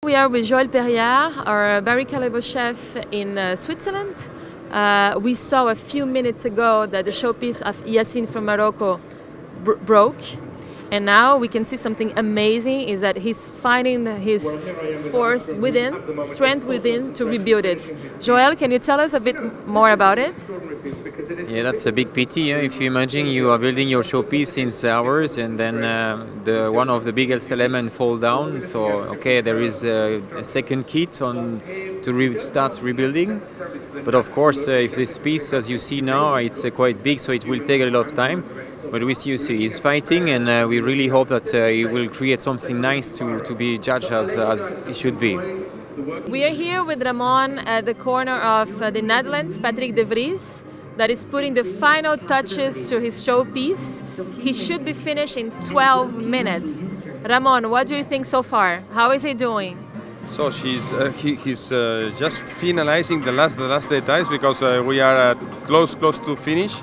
We are with Joël Perriard, our very caliber chef in Switzerland. We saw a few minutes ago that the showpiece of Yassine from Morocco broke. And now we can see something amazing is that he's finding his force within, strength within to rebuild it. Joël, can you tell us a bit more about it? Yeah, that's a big pity. Yeah? If you imagine you are building your showpiece since hours and then one of the biggest elements fall down. So, okay, there is a second kit on to start rebuilding. But of course, if this piece, as you see now, it's quite big, so it will take a lot of time. But we see he's fighting, and we really hope that he will create something nice to be judged as it should be. We are here with Ramon at the corner of the Netherlands, Patrick de Vries, that is putting the final touches to his showpiece. He should be finished in 12 minutes. Ramon, what do you think so far? How is he doing? So he's just finalizing the last details because we are close to finish.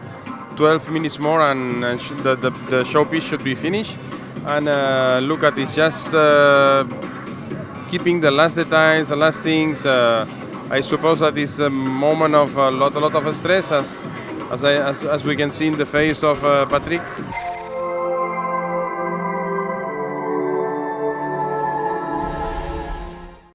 12 minutes more and the showpiece should be finished. And look at it, just keeping the last details, the last things. I suppose that is a moment of a lot of stress, as we can see in the face of Patrick.